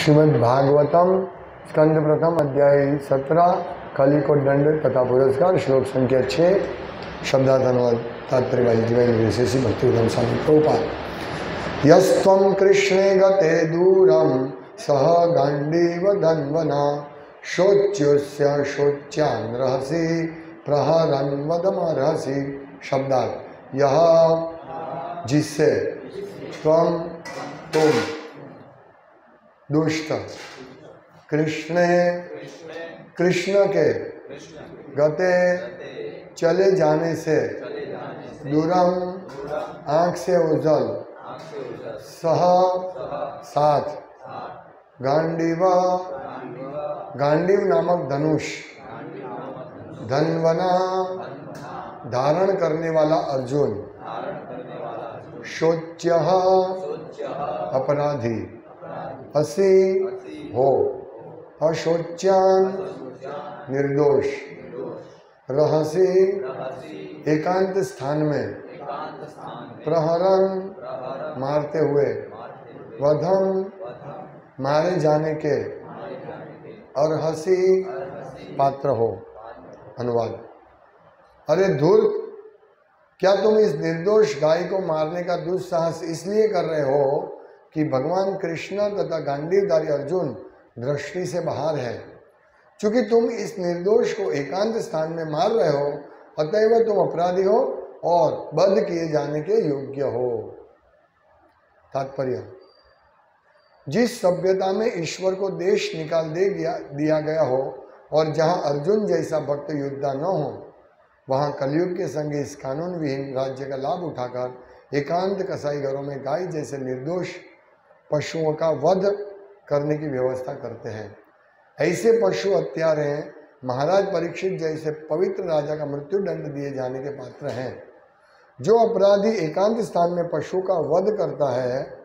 श्रीमद् भागवतम स्कंद प्रथम अध्याय 17 कली को दंड तथा पुरस्कार श्लोक संख्या 6 शब्दार्थानुवाद तात्पर्य बाई दिव्य विशेषी भक्तिवेदांत स्वामी प्रभुपाद। यस्त्वं कृष्णे गते दूरं सह गांडीव धन्वना शोच्योस्य शोच्यान् रहसि प्रहरन् वदमर्हसि। शब्दार्थ यह जिससे त्वं तुम दुष्ट कृष्ण के गते चले जाने से दूरम आँख से उजल सह साथ गांडीव नामक धनुष धनवना धारण करने वाला अर्जुन शोच्य अपराधी असि हो अशोच्यान निर्दोष रहसि एकांत स्थान में प्रहरन मारते हुए वधम मारे जाने के अर्हसि पात्र हो। अनुवाद। अरे धूर्त, क्या तुम इस निर्दोष गाय को मारने का दुस्साहस इसलिए कर रहे हो कि भगवान कृष्ण तथा गांडीवधारी अर्जुन दृष्टि से बाहर है। चूंकि तुम इस निर्दोष को एकांत स्थान में मार रहे हो, अतएव तुम अपराधी हो और बध किए जाने के योग्य हो। तात्पर्य। जिस सभ्यता में ईश्वर को देश निकाल दिया गया हो और जहां अर्जुन जैसा भक्त योद्धा न हो, वहां कलयुग के संग इस कानून विहीन राज्य का लाभ उठाकर एकांत कसाई घरों में गाय जैसे निर्दोष पशुओं का वध करने की व्यवस्था करते हैं। ऐसे पशु हत्यारे महाराज परीक्षित जैसे पवित्र राजा का मृत्यु दंड दिए जाने के पात्र हैं। जो अपराधी एकांत स्थान में पशु का वध करता है,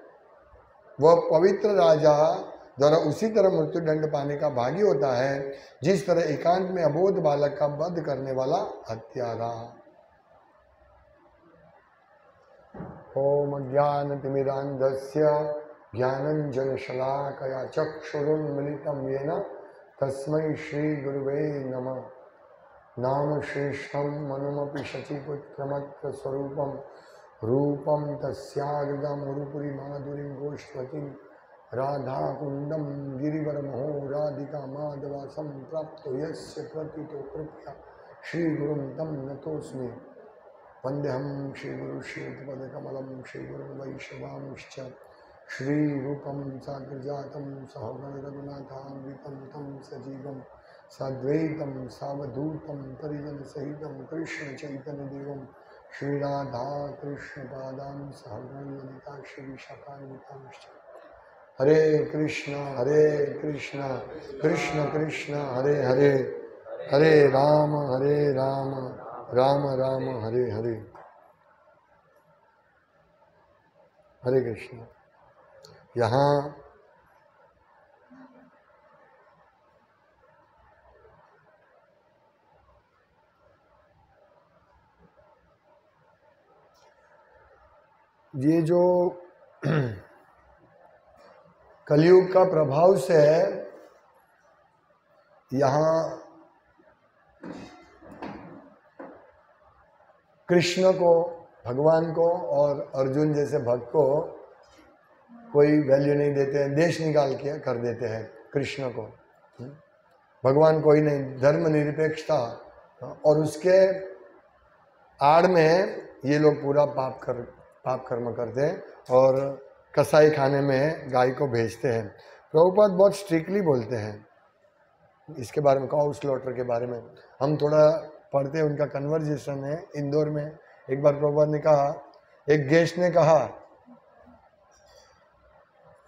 वह पवित्र राजा द्वारा उसी तरह मृत्यु दंड पाने का भागी होता है जिस तरह एकांत में अबोध बालक का वध करने वाला हत्यारा। ओम ज्ञानतिमिरान्धस्य ज्ञानञ्जनशलाकया चक्षुरुन्मिलितं येन तस्मै श्रीगुरुवे नमः। नाम श्रेष्ठं मनुमपि शचीपुत्रमत्र स्वरूपं रूपं तस्याग्रदमुरुपुरी माधुरीं गोष्ठवतीं राधाकुण्डं गिरिवरमहो राधिका माधवासं प्राप्तो यस्य प्रतितो कृपया श्रीगुरुं तं नतोऽस्मि। वन्देऽहं श्रीगुरु श्रीयुतपदकमलं श्रीगुरुं वैष्णवांश्च श्रीरूपं साग्रजातं सहगण रघुनाथान्वितं तं सजीवं साद्वैतं सावधूतं परिजनसहितं कृष्णचैतन्यदेवं श्रीराधा कृष्णपादां सहगण ललिता श्रीविशाखान्वितांश्च। हरे कृष्ण कृष्ण कृष्ण हरे हरे, हरे राम राम राम हरे हरे। हरे कृष्ण। यहाँ ये जो कलयुग का प्रभाव से यहाँ कृष्ण को, भगवान को और अर्जुन जैसे भक्त को कोई वैल्यू नहीं देते हैं, देश निकाल के कर देते हैं कृष्ण को। भगवान कोई नहीं, धर्म निरपेक्षता, और उसके आड़ में ये लोग पूरा पाप कर्म करते हैं और कसाई खाने में गाय को भेजते हैं। प्रभुपाद बहुत स्ट्रिक्टली बोलते हैं इसके बारे में, काउ स्लॉटर के बारे में। हम थोड़ा पढ़ते हैं, उनका कन्वर्जेशन है इंदौर में। एक बार प्रभुपाद ने कहा, एक गेस्ट ने कहा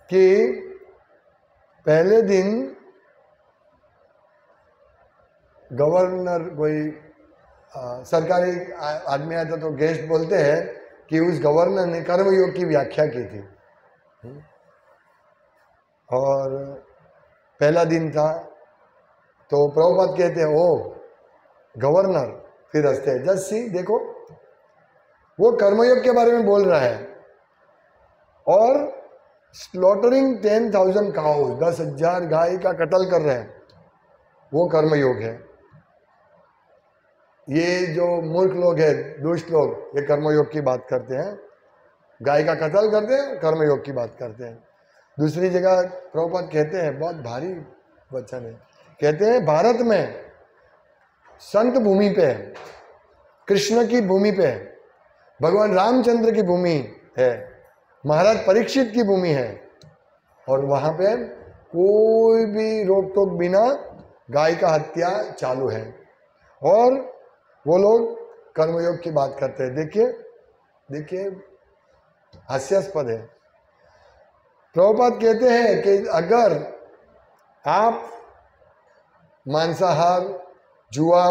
कि पहले दिन गवर्नर कोई सरकारी आदमी आया था, तो गेस्ट बोलते हैं कि उस गवर्नर ने कर्मयोग की व्याख्या की थी और पहला दिन था, तो प्रभुपाद कहते हैं ओ गवर्नर, फिर हंसते हैं, जस्ट सी देखो वो कर्मयोग के बारे में बोल रहा है और स्लॉटरिंग 10,000 काउज, 10,000 गाय का कत्ल कर रहे हैं, वो कर्मयोग है। ये जो मूर्ख लोग हैं, दुष्ट लोग, ये कर्मयोग की बात करते हैं, गाय का कत्ल करते हैं, कर्मयोग की बात करते हैं। दूसरी जगह प्रभुपाद कहते हैं, बहुत भारी वचन है, कहते हैं भारत में संत भूमि पे है, कृष्ण की भूमि पे है, भगवान रामचंद्र की भूमि है, महाराज परीक्षित की भूमि है, और वहां पे कोई भी रोक टोक बिना गाय का हत्या चालू है, और वो लोग कर्मयोग की बात करते हैं। देखिए देखिए, हास्यास्पद है। प्रभुपाद कहते हैं कि अगर आप मांसाहार, जुआ,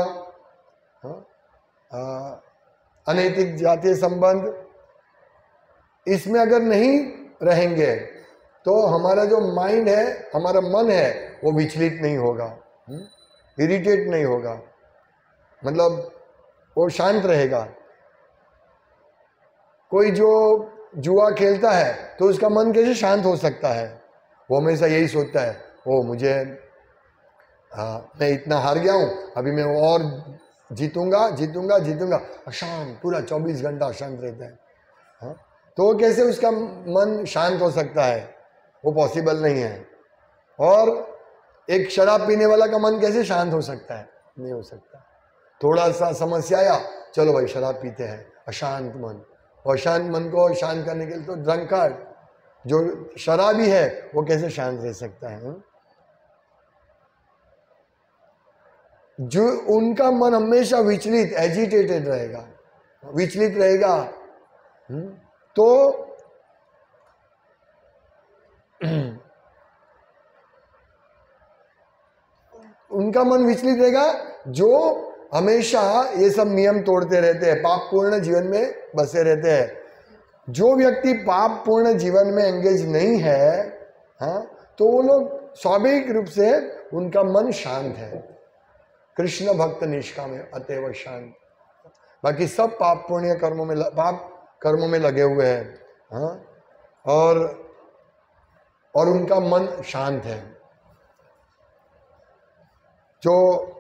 अनैतिक जातीय संबंध, इसमें अगर नहीं रहेंगे तो हमारा जो माइंड है, हमारा मन है, वो विचलित नहीं होगा, इरिटेट नहीं होगा, मतलब वो शांत रहेगा। कोई जो जुआ खेलता है तो उसका मन कैसे शांत हो सकता है? वो हमेशा यही सोचता है, ओ मुझे मैं इतना हार गया हूं, अभी मैं और जीतूंगा जीतूंगा जीतूंगा, अशांत, पूरा 24 घंटा अशांत रहता है। हाँ? तो कैसे उसका मन शांत हो सकता है? वो पॉसिबल नहीं है। और एक शराब पीने वाला का मन कैसे शांत हो सकता है? नहीं हो सकता। थोड़ा सा समस्या आया, चलो भाई शराब पीते हैं, अशांत मन। और शांत मन को शांत करने के लिए तो ड्रंकार्ड, जो शराबी है, वो कैसे शांत रह सकता है? जो उनका मन हमेशा विचलित, एजिटेटेड रहेगा, विचलित रहेगा। तो उनका मन विचलित रहेगा, जो हमेशा ये सब नियम तोड़ते रहते हैं, पाप पूर्ण जीवन में बसे रहते हैं। जो व्यक्ति पाप पूर्ण जीवन में एंगेज नहीं है, हाँ, तो वो लोग स्वाभाविक रूप से उनका मन शांत है। कृष्ण भक्त निष्काम है, अतएव शांत। बाकी सब पाप पुण्य कर्मों में, पाप कर्मों में लगे हुए हैं, हाँ, और उनका मन शांत है। जो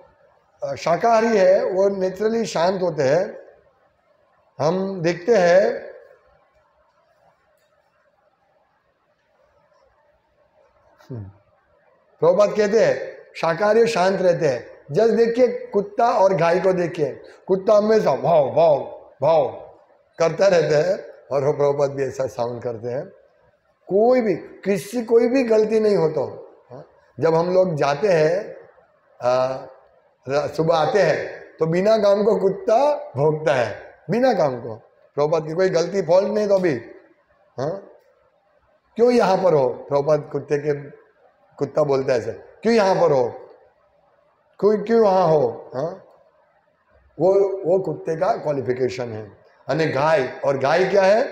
शाकाहारी है वो नेचुरली शांत होते हैं। हम देखते हैं प्रभुपाद कहते हैं शाकाहारी शांत रहते हैं। जस्ट देखिए कुत्ता और गाय को देखिए, कुत्ता हमेशा भाव भाव भाव करता रहता है, और वो प्रभुपाद भी ऐसा साउंड करते हैं। कोई भी गलती नहीं हो तो, जब हम लोग जाते हैं, सुबह आते हैं, तो बिना काम को कुत्ता भौंकता है, बिना काम को। प्रभुपाद की कोई गलती फॉल्ट नहीं तो भी, हाँ, क्यों यहाँ पर हो? प्रभुपाद कुत्ता बोलता है ऐसे, क्यों यहाँ पर हो, क्यों वहाँ हो? हाँ, वो कुत्ते का क्वालिफिकेशन है। अने गाय, और गाय क्या है?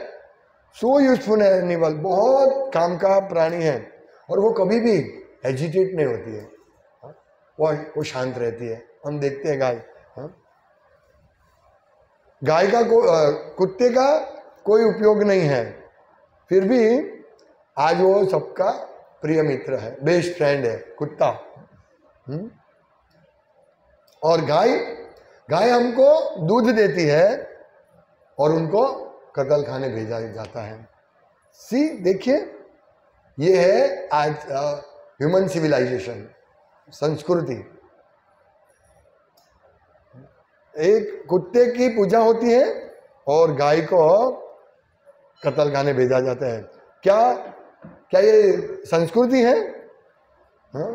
सो यूजफुल एनिमल, बहुत काम का प्राणी है, और वो कभी भी एजिटेट नहीं होती है, वो शांत रहती है। हम देखते हैं गाय, हाँ? गाय का कुत्ते का कोई उपयोग नहीं है, फिर भी आज वो सबका प्रिय मित्र है, बेस्ट फ्रेंड है कुत्ता। और गाय हमको दूध देती है, और उनको कत्ल खाने भेजा जाता है। देखिए, ये है आज ह्यूमन सिविलाइजेशन, संस्कृति। एक कुत्ते की पूजा होती है और गाय को कत्ल खाने भेजा जाता है। क्या ये संस्कृति है? हाँ?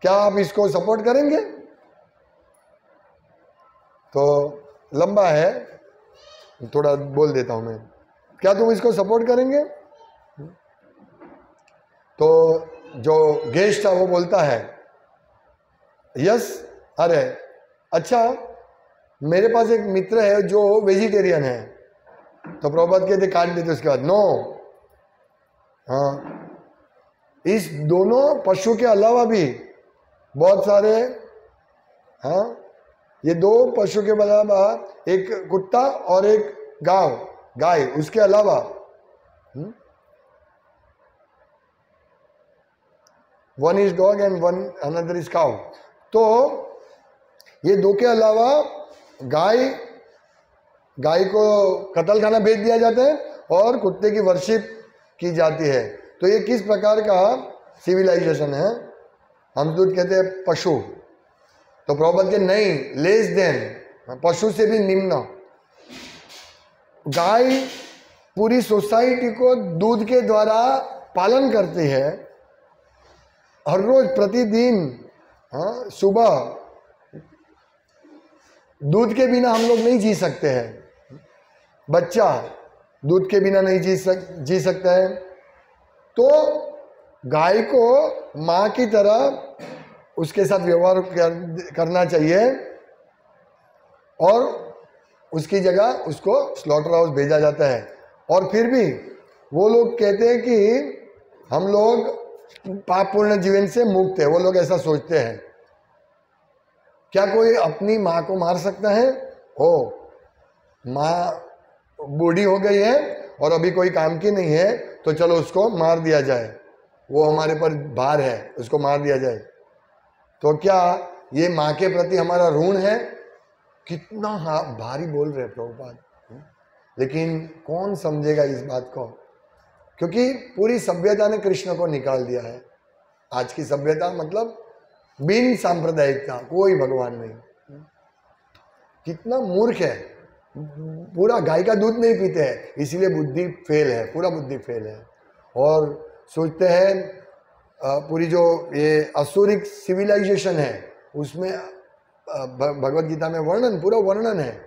क्या आप इसको सपोर्ट करेंगे? तो लंबा है, थोड़ा बोल देता हूं मैं। क्या तुम इसको सपोर्ट करेंगे? तो जो गेस्ट था वो बोलता है यस। अरे अच्छा, मेरे पास एक मित्र है जो वेजिटेरियन है। तो प्रभुपाद कहते काट देते, उसके बाद नो। हाँ, इस दोनों पशु के अलावा भी बहुत सारे, हाँ, ये दो पशु के अलावा एक कुत्ता और एक गाय, उसके अलावा one is dog and one another is cow. तो ये दो के अलावा गाय को कत्ल खाना भेज दिया जाता है और कुत्ते की वर्शिप की जाती है। तो ये किस प्रकार का सिविलाइजेशन है? हम दूध कहते हैं पशु, तो प्रभुपाद के नहीं, लेस देन, पशु से भी निम्न। गाय पूरी सोसाइटी को दूध के द्वारा पालन करती है। हर रोज प्रतिदिन सुबह दूध के बिना हम लोग नहीं जी सकते हैं। बच्चा दूध के बिना नहीं जी सकता है। तो गाय को माँ की तरह उसके साथ व्यवहार करना चाहिए और उसकी जगह उसको स्लॉटर हाउस भेजा जाता है। और फिर भी वो लोग कहते हैं कि हम लोग पापपूर्ण जीवन से मुक्त है। वो लोग ऐसा सोचते हैं। क्या कोई अपनी माँ को मार सकता है? माँ बूढ़ी हो गई है और अभी कोई काम की नहीं है, तो चलो उसको मार दिया जाए, वो हमारे पर भार है, उसको मार दिया जाए। तो क्या ये माँ के प्रति हमारा ऋण है? कितना भारी बोल रहे प्रभुपाद, लेकिन कौन समझेगा इस बात को? क्योंकि पूरी सभ्यता ने कृष्ण को निकाल दिया है। आज की सभ्यता मतलब बिन सांप्रदायिकता, कोई भगवान नहीं। कितना मूर्ख है, पूरा गाय का दूध नहीं पीते हैं, इसीलिए बुद्धि फेल है, पूरा बुद्धि फेल है। और सोचते हैं पूरी जो ये असुरिक सिविलाइजेशन है उसमें भगवत गीता में वर्णन, पूरा वर्णन है।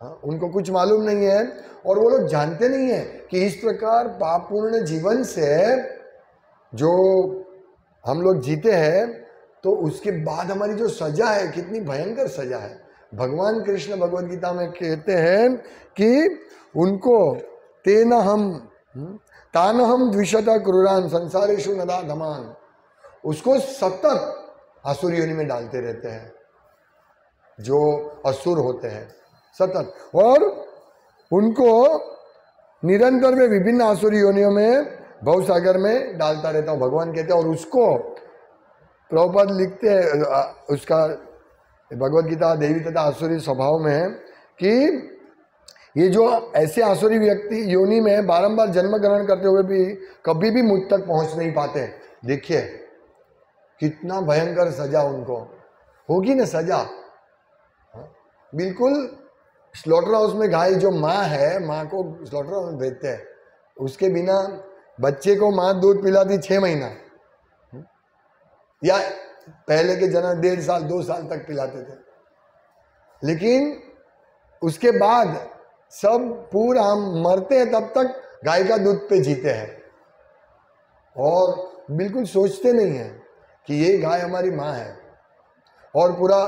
उनको कुछ मालूम नहीं है और वो लोग जानते नहीं है कि इस प्रकार पापपूर्ण जीवन से जो हम लोग जीते हैं तो उसके बाद हमारी जो सजा है कितनी भयंकर सजा है। भगवान कृष्ण भगवत गीता में कहते हैं कि उनको तान हम द्विशता क्रूरान संसारेषु नदा धमान, उसको सतत आसुर योनि में डालते रहते हैं जो असुर होते हैं सतत, और उनको निरंतर में विभिन्न आसुर योनियों में भवसागर में डालता रहता हूँ, भगवान कहते हैं। और उसको प्रभुपाद लिखते हैं, उसका भगवत गीता देवी तथा आसुरी स्वभाव में है कि ये जो ऐसे आसुरी व्यक्ति योनि में बारंबार जन्म ग्रहण करते हुए भी कभी भी मुझ तक पहुंच नहीं पाते। देखिए कितना भयंकर सजा उनको होगी ना, सजा बिल्कुल। स्लॉटर हाउस में गाय जो माँ है, माँ को स्लॉटर हाउस में भेजते हैं, उसके बिना बच्चे को माँ दूध पिलाती 6 महीना, या पहले के जन्म 1.5 साल 2 साल तक पिलाते थे। लेकिन उसके बाद सब पूरा हम मरते हैं तब तक गाय का दूध पे जीते हैं और बिल्कुल सोचते नहीं है कि ये गाय हमारी माँ है। और पूरा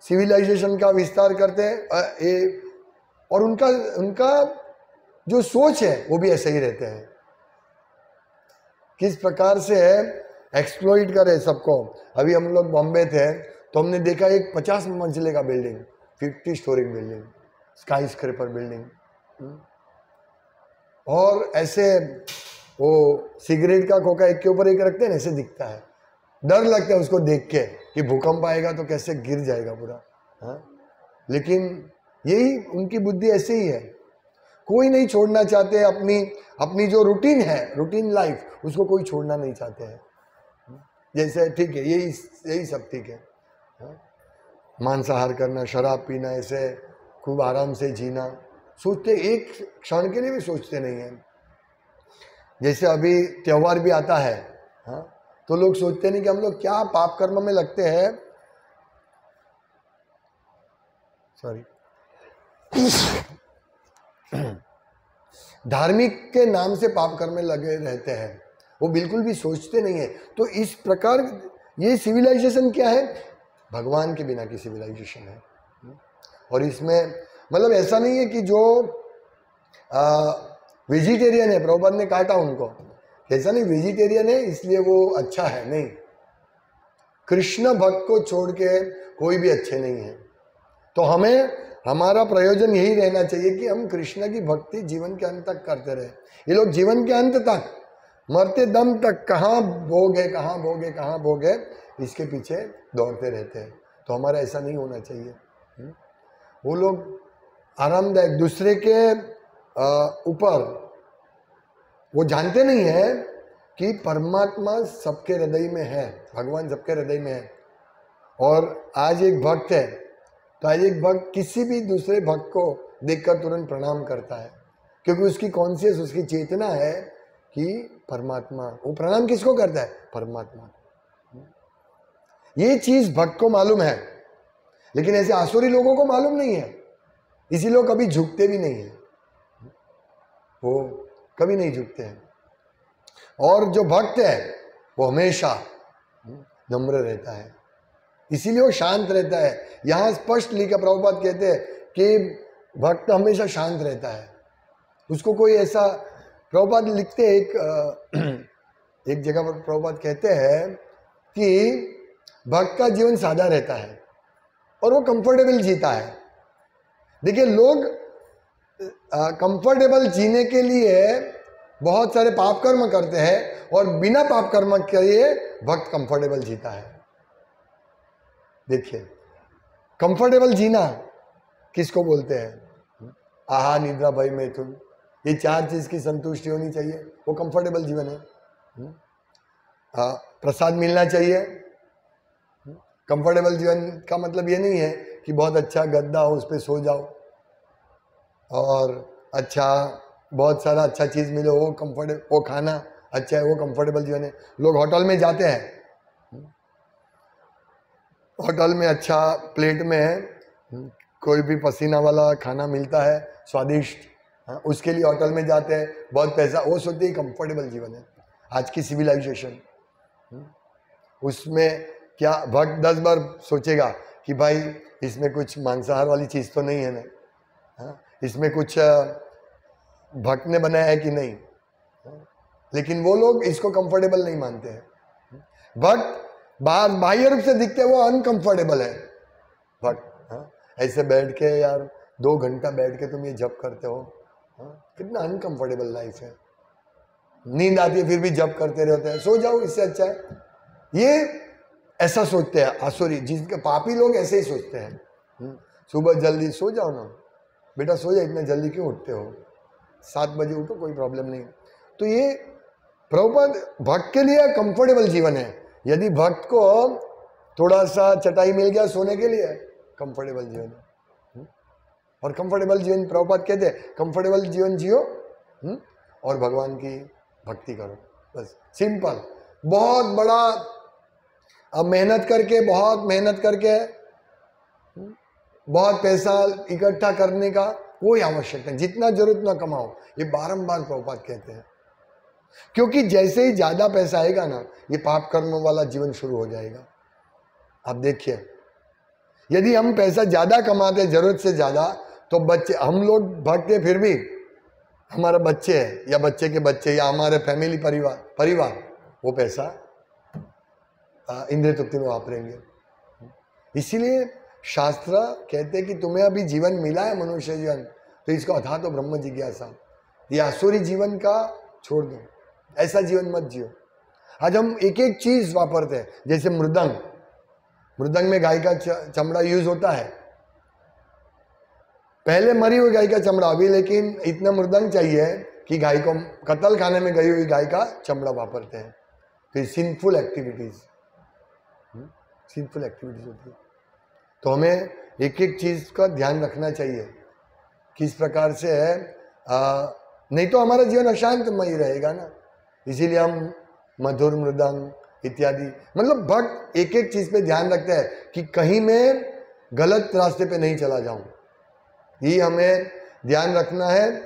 सिविलाइजेशन का विस्तार करते हैं और उनका जो सोच है वो भी ऐसे ही रहते हैं। किस प्रकार से एक्सप्लॉइट करे सबको। अभी हम लोग बॉम्बे थे तो हमने देखा एक 50 मंजिले का building, 50 story building, sky scraper building, और ऐसे वो सिगरेट का खोखा एक के ऊपर एक रखते हैं ना, ऐसे दिखता है। डर लगता है उसको देख के कि भूकंप आएगा तो कैसे गिर जाएगा पूरा। लेकिन यही उनकी बुद्धि ऐसे ही है। कोई नहीं छोड़ना चाहते अपनी जो रूटीन है, रूटीन लाइफ, उसको कोई छोड़ना नहीं चाहते हैं। जैसे ठीक है, यही सब ठीक है, मांसाहार करना, शराब पीना, ऐसे खूब आराम से जीना, सोचते एक क्षण के लिए भी सोचते नहीं है। जैसे अभी त्योहार भी आता है, तो लोग सोचते नहीं कि हम लोग क्या पाप कर्म में लगते हैं, सॉरी धार्मिक के नाम से पाप कर्म में लगे रहते हैं, वो बिल्कुल भी सोचते नहीं है। तो इस प्रकार ये सिविलाइजेशन क्या है? भगवान के बिना की सिविलाइजेशन है। और इसमें मतलब ऐसा नहीं है कि जो वेजिटेरियन है, प्रभुपाद ने काटा उनको, ऐसा नहीं वेजिटेरियन है इसलिए वो अच्छा है, नहीं। कृष्ण भक्त को छोड़ के कोई भी अच्छे नहीं है। तो हमारा प्रयोजन यही रहना चाहिए कि हम कृष्ण की भक्ति जीवन के अंत तक करते रहे। ये लोग जीवन के अंत तक मरते दम तक कहाँ भोगे कहाँ भोगे कहाँ भोगे, इसके पीछे दौड़ते रहते हैं। तो हमारा ऐसा नहीं होना चाहिए। वो लोग आरामदायक दूसरे के ऊपर, वो जानते नहीं है कि परमात्मा सबके हृदय में है, भगवान सबके हृदय में है। और आज एक भक्त है तो आज एक भक्त किसी भी दूसरे भक्त को देखकर तुरंत प्रणाम करता है, क्योंकि उसकी कॉन्शियस, उसकी चेतना है कि परमात्मा, वो प्रणाम किसको करता है? परमात्मा। ये चीज भक्त को मालूम है, लेकिन ऐसे आसुरी लोगों को मालूम नहीं है, इसीलिए वो कभी झुकते भी नहीं है, वो कभी नहीं झुकते हैं। और जो भक्त है वो हमेशा नम्र रहता है, इसीलिए वो शांत रहता है। यहां स्पष्ट लिखा, प्रभुपाद कहते हैं कि भक्त हमेशा शांत रहता है, उसको कोई ऐसा, प्रभुपाद लिखते एक जगह पर प्रभुपाद कहते हैं कि भक्त का जीवन सादा रहता है और वो कंफर्टेबल जीता है। देखिए, लोग कंफर्टेबल जीने के लिए बहुत सारे पाप कर्म करते हैं और बिना पाप कर्म किए भक्त कंफर्टेबल जीता है। देखिए, कंफर्टेबल जीना किसको बोलते हैं? आहार, निद्रा, भय, मैथुन, ये चार चीज की संतुष्टि होनी चाहिए, वो कंफर्टेबल जीवन है। प्रसाद मिलना चाहिए। कंफर्टेबल जीवन का मतलब ये नहीं है कि बहुत अच्छा गद्दा हो उस पर सो जाओ और अच्छा बहुत सारा अच्छा चीज मिले, वो कंफर्टेबल, वो खाना अच्छा है, वो कंफर्टेबल जीवन है। लोग होटल में जाते हैं, होटल में अच्छा प्लेट में कोई भी पसीना वाला खाना मिलता है स्वादिष्ट, उसके लिए होटल में जाते हैं, बहुत पैसा, वो सोचते हैं कंफर्टेबल जीवन है। आज की सिविलाइजेशन, उसमें क्या भक्त 10 बार सोचेगा कि भाई इसमें कुछ मांसाहार वाली चीज तो नहीं है ना, इसमें कुछ भक्त ने बनाया है कि नहीं। लेकिन वो लोग इसको कंफर्टेबल नहीं मानते हैं। भक्त बाह्य रूप से दिखते, वो अनकंफर्टेबल है भक्त। ऐसे बैठ के यार 2 घंटा बैठ के तुम ये जप करते हो, कितना अनकंफर्टेबल लाइफ है। नींद आती है फिर भी जप करते रहते हैं, सो जाओ इससे अच्छा है। ये ऐसा सोचते हैं आसुरी, जिसके पापी लोग ऐसे ही सोचते हैं। सुबह जल्दी सो जाओ ना बेटा, सो जाओ, इतना जल्दी क्यों उठते हो? 7 बजे उठो, कोई प्रॉब्लम नहीं। तो ये प्रभुपाद भक्त के लिए कंफर्टेबल जीवन है। यदि भक्त को थोड़ा सा चटाई मिल गया सोने के लिए, कंफर्टेबल जीवन है। और कंफर्टेबल जीवन, प्रभुपाद कहते हैं कंफर्टेबल जीवन जियो और भगवान की भक्ति करो, बस सिंपल। बहुत बड़ा अब मेहनत करके बहुत पैसा इकट्ठा करने का कोई आवश्यकता नहीं, जितना जरूरत ना कमाओ, ये बारंबार प्रभुपाद कहते हैं। क्योंकि जैसे ही ज्यादा पैसा आएगा ना, ये पाप कर्म वाला जीवन शुरू हो जाएगा। आप देखिए, यदि हम पैसा ज्यादा कमाते जरूरत से ज्यादा, तो बच्चे, हम लोग भक्त फिर भी हमारा बच्चे है या बच्चे के बच्चे या हमारे फैमिली परिवार वो पैसा इंद्रिय तृप्ति में वापरेंगे। इसीलिए शास्त्र कहते हैं कि तुम्हें अभी जीवन मिला है, मनुष्य जीवन, तो इसको अथा तो ब्रह्म जिज्ञासा, ये आसुरी जीवन का छोड़ दो, ऐसा जीवन मत जियो। आज हम एक एक चीज वापरते हैं, जैसे मृदंग में गाय का चमड़ा यूज होता है। पहले मरी हुई गाय का चमड़ा, अभी लेकिन इतना मृदंग चाहिए कि गाय को, कत्ल खाने में गई हुई गाय का चमड़ा वापरते हैं। तो ये सिंफुल एक्टिविटीज होती है। तो हमें एक एक चीज का ध्यान रखना चाहिए, किस प्रकार से है, नहीं तो हमारा जीवन अशांतमय रहेगा ना। इसीलिए हम मधुर, मृदंग इत्यादि, मतलब भक्त एक एक चीज पे ध्यान रखते हैं कि कहीं मैं गलत रास्ते पे नहीं चला जाऊं, ये हमें ध्यान रखना है।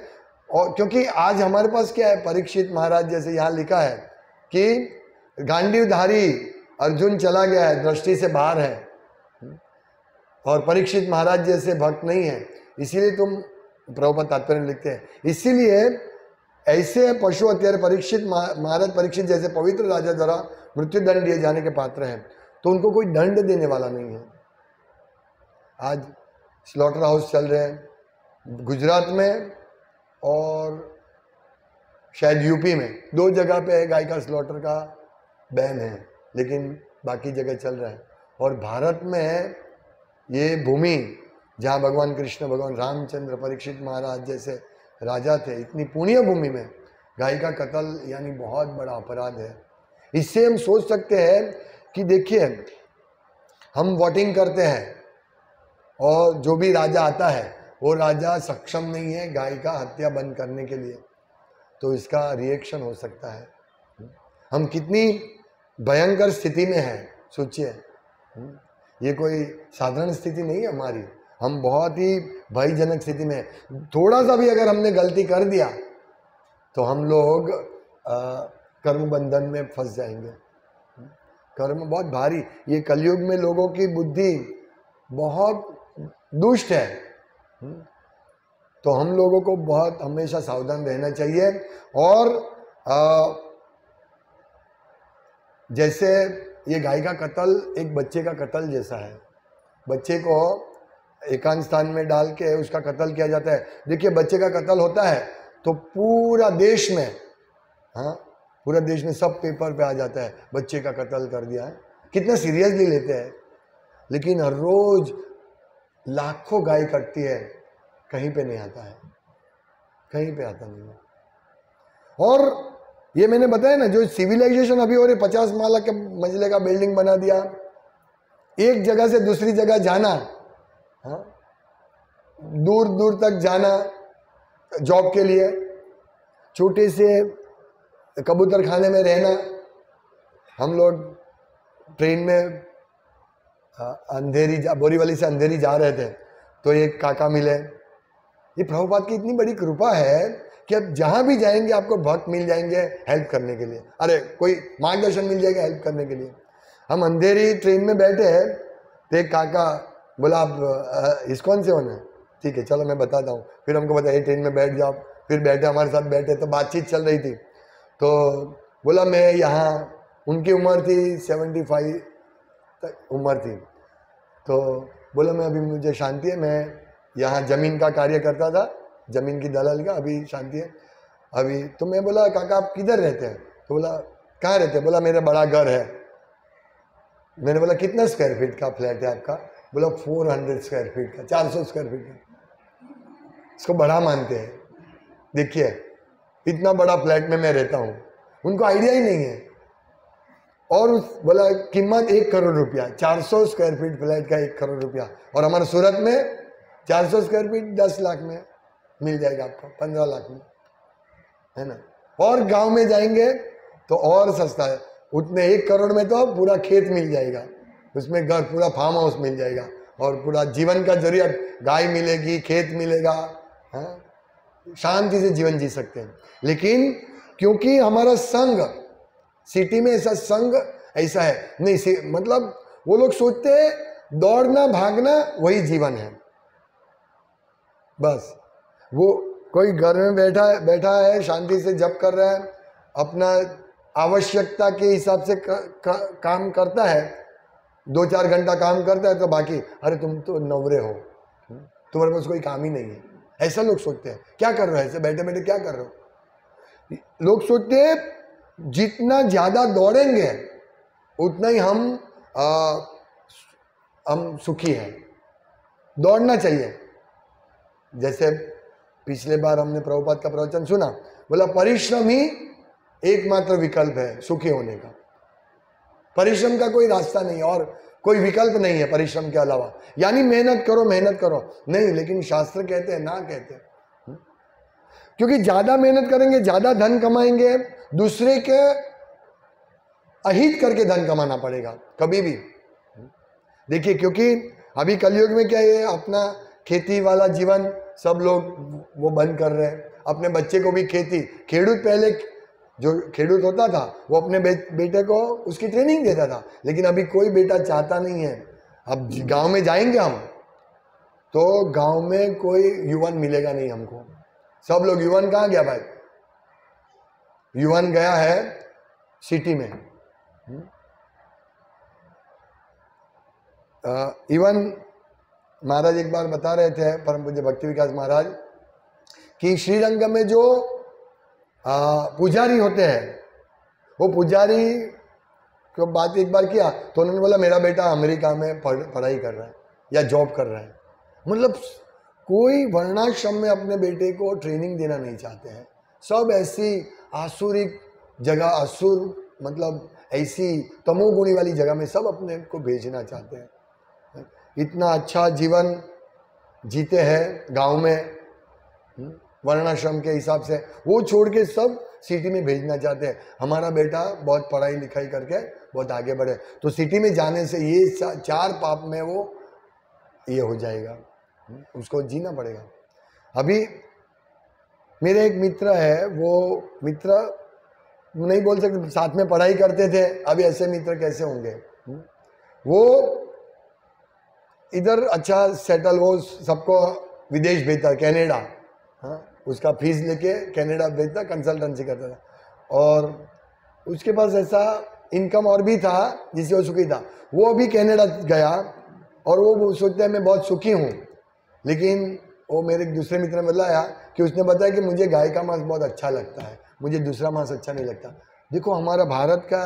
और क्योंकि आज हमारे पास क्या है, परीक्षित महाराज जैसे यहाँ लिखा है कि गांडीवधारी अर्जुन चला गया है, दृष्टि से बाहर है, और परीक्षित महाराज जैसे भक्त नहीं है। इसीलिए तुम, प्रभुपाद तात्पर्य लिखते हैं, इसीलिए ऐसे पशु हत्यारे परीक्षित महाराज, परीक्षित जैसे पवित्र राजा द्वारा मृत्यु दंड दिए जाने के पात्र हैं, तो उनको कोई दंड देने वाला नहीं है। आज स्लॉटर हाउस चल रहे हैं गुजरात में और शायद यूपी में 2 जगह पे गाय का स्लॉटर का बैन है, लेकिन बाकी जगह चल रहा है। और भारत में ये भूमि जहाँ भगवान कृष्ण, भगवान रामचंद्र, परीक्षित महाराज जैसे राजा थे, इतनी पुण्य भूमि में गाय का कत्ल यानी बहुत बड़ा अपराध है। इससे हम सोच सकते हैं कि देखिए, हम वोटिंग करते हैं और जो भी राजा आता है वो राजा सक्षम नहीं है गाय का हत्या बंद करने के लिए, तो इसका रिएक्शन हो सकता है। हम कितनी भयंकर स्थिति में हैं सोचिए। ये कोई साधारण स्थिति नहीं है हमारी, हम बहुत ही भयजनक स्थिति में। थोड़ा सा भी अगर हमने गलती कर दिया तो हम लोग कर्म बंधन में फंस जाएंगे। कर्म बहुत भारी, ये कलयुग में लोगों की बुद्धि बहुत दुष्ट है, तो हम लोगों को बहुत हमेशा सावधान रहना चाहिए। और जैसे ये गाय का कत्ल एक बच्चे का कत्ल जैसा है, बच्चे को एकांत स्थान में डाल के उसका कत्ल किया जाता है। देखिए, बच्चे का कत्ल होता है तो पूरा देश में, हाँ, पूरा देश में सब पेपर पे आ जाता है, बच्चे का कत्ल कर दिया है। कितना सीरियसली लेते हैं। लेकिन हर रोज लाखों गाय कटती है, कहीं पे नहीं आता है, कहीं पे आता नहीं है। और ये मैंने बताया ना, जो सिविलाइजेशन अभी हो रही, 50 माला के मंजिले का बिल्डिंग बना दिया, एक जगह से दूसरी जगह जाना, हाँ, दूर दूर तक जाना जॉब के लिए, छोटे से कबूतर खाने में रहना। हम लोग ट्रेन में अंधेरी बोरीवली से अंधेरी जा रहे थे तो एक काका मिले। ये प्रभुपाद की इतनी बड़ी कृपा है कि अब जहां भी जाएंगे आपको भक्त मिल जाएंगे हेल्प करने के लिए, अरे कोई मार्गदर्शन मिल जाएगा हेल्प करने के लिए। हम अंधेरी ट्रेन में बैठे हैं तो एक काका बोला, आप इस्कॉन से होना है? ठीक है, चलो मैं बताता हूँ। फिर हमको बताया ट्रेन में बैठ जाओ, फिर बैठे, हमारे साथ बैठे, तो बातचीत चल रही थी। तो बोला मैं यहाँ, उनकी उम्र थी 75 तक उम्र थी, तो बोला मैं अभी मुझे शांति है, मैं यहाँ जमीन का कार्य करता था, जमीन की दलाल का, अभी शांति है अभी। तो मैं बोला काका आप किधर रहते हैं? तो बोला कहाँ रहते हैं? बोला मेरा बड़ा घर है। मैंने बोला कितना स्क्वायर फीट का फ्लैट है आपका? बोला 400 स्क्वायर फीट का, 400 स्क्वायर फीट का। इसको बड़ा मानते हैं। देखिए, इतना बड़ा फ्लैट में मैं रहता हूँ, उनको आइडिया ही नहीं है। और बोला कीमत 1 करोड़ रुपया, 400 स्क्वायर फीट फ्लैट का 1 करोड़ रुपया। और हमारे सूरत में 400 स्क्वायर फीट 10 लाख में मिल जाएगा आपको, 15 लाख में, है ना। और गांव में जाएंगे तो और सस्ता है, उतने 1 करोड़ में तो पूरा खेत मिल जाएगा, उसमें घर, पूरा फार्म हाउस मिल जाएगा और पूरा जीवन का जरूरत, गाय मिलेगी, खेत मिलेगा, हाँ, शांति से जीवन जी सकते हैं। लेकिन क्योंकि हमारा संग, सिटी में ऐसा संग ऐसा है नहीं, मतलब वो लोग सोचते हैं दौड़ना भागना वही जीवन है, बस। वो कोई घर में बैठा है शांति से जप कर रहा है, अपना आवश्यकता के हिसाब से काम करता है, 2-4 घंटा काम करता है, तो बाकी अरे तुम तो नवरे हो, तुम्हारे पास कोई काम ही नहीं है, ऐसा लोग सोचते हैं। क्या कर रहे हो ऐसे बैठे बैठे, क्या कर रहे हो? लोग सोचते हैं जितना ज्यादा दौड़ेंगे उतना ही हम सुखी हैं। दौड़ना चाहिए। जैसे पिछले बार हमने प्रभुपाद का प्रवचन सुना, बोला परिश्रम ही एकमात्र विकल्प है सुखी होने का। परिश्रम का कोई रास्ता नहीं और कोई विकल्प नहीं है परिश्रम के अलावा। यानी मेहनत करो मेहनत करो नहीं, लेकिन शास्त्र कहते हैं ना, कहते हैं क्योंकि ज्यादा मेहनत करेंगे ज्यादा धन कमाएंगे, दूसरे के अहित करके धन कमाना पड़ेगा कभी भी। देखिए, क्योंकि अभी कलयुग में क्या है, अपना खेती वाला जीवन सब लोग वो बंद कर रहे हैं। अपने बच्चे को भी खेती, खेडूत पहले जो खेडूत होता था वो अपने बेटे को उसकी ट्रेनिंग देता था, लेकिन अभी कोई बेटा चाहता नहीं है। अब गांव में जाएंगे हम तो गांव में कोई युवान मिलेगा नहीं हमको। सब लोग, युवान कहाँ गया भाई? युवान गया है सिटी में। इवन महाराज एक बार बता रहे थे, परम पूज्य भक्ति विकास महाराज, कि श्रीरंगम में जो पुजारी होते हैं, वो पुजारी को बात एक बार किया तो उन्होंने बोला मेरा बेटा अमेरिका में पढ़ाई कर रहा है या जॉब कर रहा है। मतलब कोई वर्णाश्रम में अपने बेटे को ट्रेनिंग देना नहीं चाहते हैं, सब ऐसी आसुरिक जगह, असुर मतलब ऐसी तमोगुणी वाली जगह में सब अपने को भेजना चाहते हैं। इतना अच्छा जीवन जीते हैं गांव में वर्णाश्रम के हिसाब से, वो छोड़ के सब सिटी में भेजना चाहते हैं। हमारा बेटा बहुत पढ़ाई लिखाई करके बहुत आगे बढ़े, तो सिटी में जाने से ये 4 पाप में वो ये हो जाएगा, उसको जीना पड़ेगा। अभी मेरे एक मित्र है, वो मित्र नहीं बोल सकते, साथ में पढ़ाई करते थे, अभी ऐसे मित्र कैसे होंगे। वो इधर अच्छा सेटल, वो सबको विदेश भेजता, कनाडा, हाँ, उसका फीस लेके कनाडा भेजता, कंसल्टेंसी करता था, और उसके पास ऐसा इनकम और भी था जिससे वो सुखी था। वो अभी कनाडा गया और वो सोचता है मैं बहुत सुखी हूँ, लेकिन वो मेरे दूसरे मित्र ने बताया कि उसने बताया कि मुझे गाय का मांस बहुत अच्छा लगता है, मुझे दूसरा मांस अच्छा नहीं लगता। देखो हमारा भारत का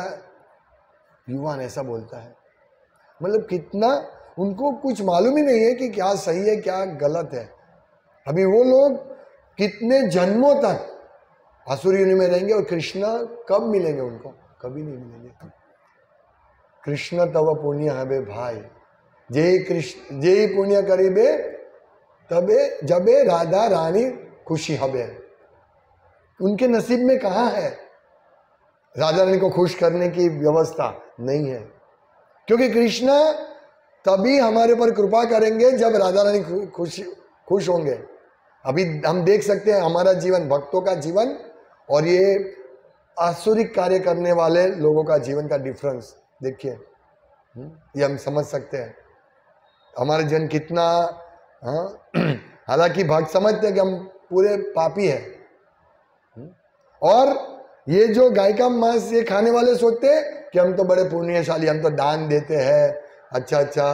युवा ऐसा बोलता है, मतलब कितना उनको कुछ मालूम ही नहीं है कि क्या सही है क्या गलत है। अभी वो लोग कितने जन्मों तक असुर योनि में रहेंगे और कृष्ण कब मिलेंगे उनको? कभी नहीं मिलेंगे। कृष्ण तव पुण्य हबे भाई, जे कृष्ण जे पुण्य करीबे तबे जबे राधा रानी खुशी हबे। उनके नसीब में कहाँ है राधा रानी को खुश करने की व्यवस्था? नहीं है, क्योंकि कृष्ण तभी हमारे पर कृपा करेंगे जब राधा रानी खुश होंगे। अभी हम देख सकते हैं हमारा जीवन, भक्तों का जीवन और ये आसुरिक कार्य करने वाले लोगों का जीवन का डिफरेंस देखिए, ये हम समझ सकते हैं हमारा जीवन कितना। हालांकि भक्त समझते हैं कि हम पूरे पापी हैं, और ये जो गाय का मांस ये खाने वाले सोचते हैं कि हम तो बड़े पुण्यशाली, हम तो दान देते हैं, अच्छा अच्छा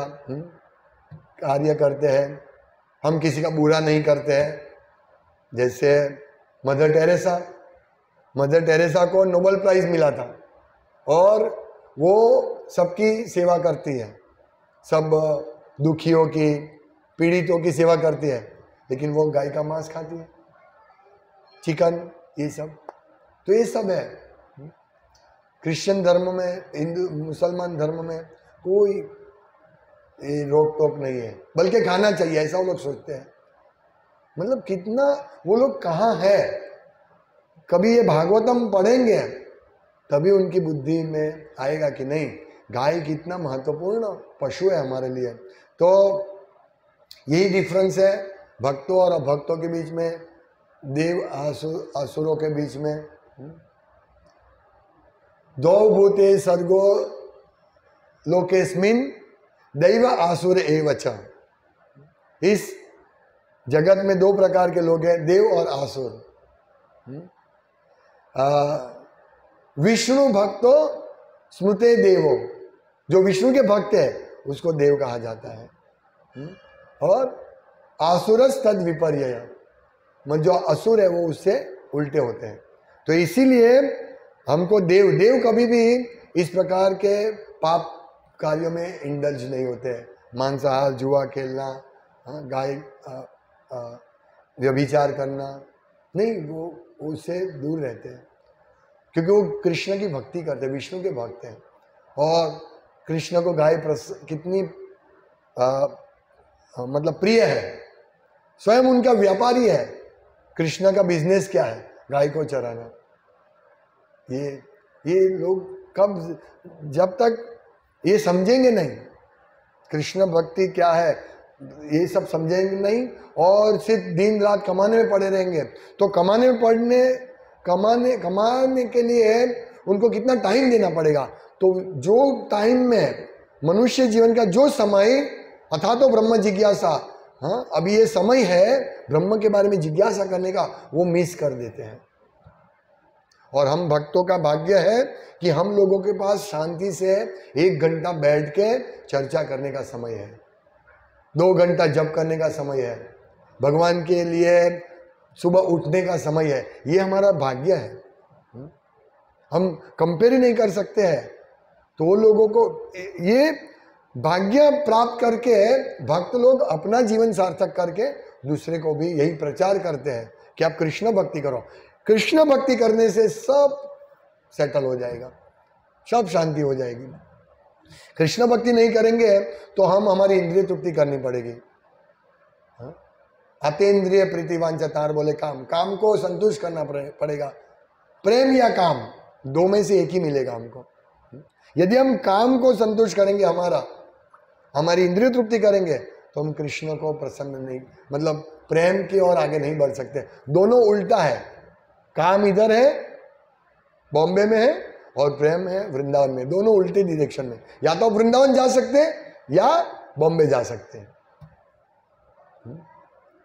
कार्य करते हैं, हम किसी का बुरा नहीं करते हैं। जैसे मदर टेरेसा को नोबेल प्राइज मिला था और वो सबकी सेवा करती है, सब दुखियों की, पीड़ितों की सेवा करती है, लेकिन वो गाय का मांस खाती है, चिकन, ये सब। तो ये सब है क्रिश्चियन धर्म में, हिंदू मुसलमान धर्म में कोई रोक टोक नहीं है, बल्कि खाना चाहिए ऐसा वो लोग सोचते हैं। मतलब कितना वो लोग कहाँ है, कभी ये भागवतम पढ़ेंगे तभी उनकी बुद्धि में आएगा कि नहीं गाय कितना महत्वपूर्ण पशु है हमारे लिए। तो यही डिफरेंस है भक्तों और अभक्तों के बीच में, देव असुरों के बीच में। दो भूते सर्गो लोकेस्मिन दैव आसुर एवच। इस जगत में 2 प्रकार के लोग हैं, देव और आसुर। विष्णु भक्तो स्मृते देवो, जो विष्णु के भक्त है उसको देव कहा जाता है, और आसुरस तद विपर्यय, मतलब जो असुर है वो उससे उल्टे होते हैं। तो इसीलिए हमको देव कभी भी इस प्रकार के पाप कार्यों में इंडल्ज नहीं होते हैं, मांसाहार, जुआ खेलना, गाय व्यभिचार करना नहीं, वो उससे दूर रहते हैं, क्योंकि वो कृष्ण की भक्ति करते हैं, विष्णु के भक्त हैं। और कृष्ण को गाय कितनी मतलब प्रिय है, स्वयं उनका व्यापारी है। कृष्ण का बिजनेस क्या है? गाय को चराना। ये लोग कब, जब तक ये समझेंगे नहीं कृष्ण भक्ति क्या है, ये सब समझेंगे नहीं और सिर्फ दिन रात कमाने में पड़े रहेंगे, तो कमाने के लिए उनको कितना टाइम देना पड़ेगा। तो जो टाइम में मनुष्य जीवन का जो समय अथा तो ब्रह्म जिज्ञासा, अभी ये समय है ब्रह्म के बारे में जिज्ञासा करने का, वो मिस कर देते हैं। और हम भक्तों का भाग्य है कि हम लोगों के पास शांति से 1 घंटा बैठ के चर्चा करने का समय है, 2 घंटा जप करने का समय है, भगवान के लिए सुबह उठने का समय है, ये हमारा भाग्य है। हम कंपेयर ही नहीं कर सकते हैं। तो वो लोगों को ये भाग्य प्राप्त करके भक्त लोग अपना जीवन सार्थक करके दूसरे को भी यही प्रचार करते हैं कि आप कृष्ण भक्ति करो। कृष्ण भक्ति करने से सब सेटल हो जाएगा, सब शांति हो जाएगी। कृष्ण भक्ति नहीं करेंगे तो हम हमारी इंद्रिय तृप्ति करनी पड़ेगी। अतेंद्रिय प्रीतिवांचा, तार बोले काम, काम को संतुष्ट करना पड़ेगा। प्रेम या काम, दो में से एक ही मिलेगा हमको। यदि हम काम को संतुष्ट करेंगे, हमारी इंद्रिय तृप्ति करेंगे, तो हम कृष्ण को प्रसन्न नहीं, मतलब प्रेम की ओर आगे नहीं बढ़ सकते। दोनों उल्टा है, काम इधर है बॉम्बे में है और प्रेम है वृंदावन में, दोनों उल्टे डायरेक्शन में। या तो वृंदावन जा सकते हैं या बॉम्बे जा सकते हैं,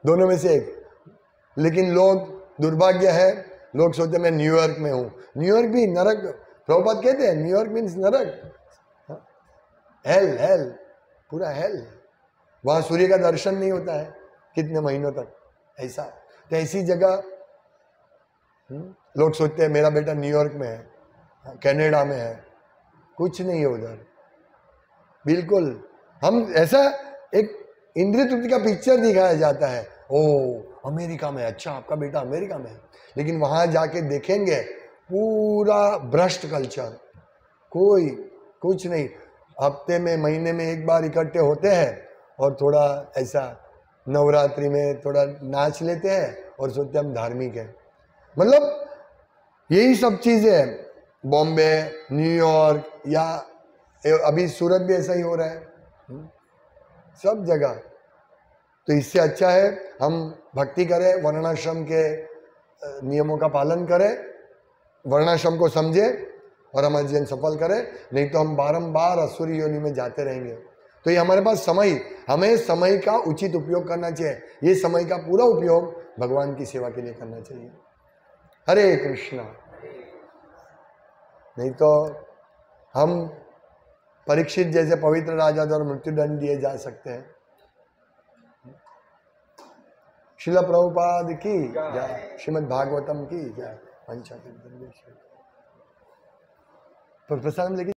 दोनों में से एक। लेकिन लोग, दुर्भाग्य है, लोग सोचते मैं न्यूयॉर्क में हूं। न्यूयॉर्क भी नरक, प्रभुपाद कहते हैं न्यूयॉर्क मीन्स नरक, हेल, हेल, पूरा हेल। वहां सूर्य का दर्शन नहीं होता है कितने महीनों तक, ऐसा। तो ऐसी जगह लोग सोचते हैं मेरा बेटा न्यूयॉर्क में है, कनाडा में है, कुछ नहीं है उधर बिल्कुल। हम ऐसा एक इंद्रिय तृप्ति का पिक्चर दिखाया जाता है, ओ अमेरिका में, अच्छा आपका बेटा अमेरिका में है। लेकिन वहां जाके देखेंगे पूरा भ्रष्ट कल्चर, कोई कुछ नहीं। हफ्ते में, महीने में एक बार इकट्ठे होते हैं और थोड़ा ऐसा नवरात्रि में थोड़ा नाच लेते हैं और सोचते हम धार्मिक है। मतलब यही सब चीजें हैं बॉम्बे, न्यूयॉर्क, या अभी सूरत भी ऐसा ही हो रहा है, सब जगह। तो इससे अच्छा है हम भक्ति करें, वर्णाश्रम के नियमों का पालन करें, वर्णाश्रम को समझे और हमारा जीवन सफल करें। नहीं तो हम बारंबार असुरी योनि में जाते रहेंगे। तो ये हमारे पास समय, हमें समय का उचित उपयोग करना चाहिए। ये समय का पूरा उपयोग भगवान की सेवा के लिए करना चाहिए। हरे कृष्णा। नहीं तो हम परीक्षित जैसे पवित्र राजा द्वारा मृत्युदंड दिए जा सकते हैं। श्रील प्रभुपाद की जय, श्रीमद् भागवतम की जय। पंचायत प्रसाद लेके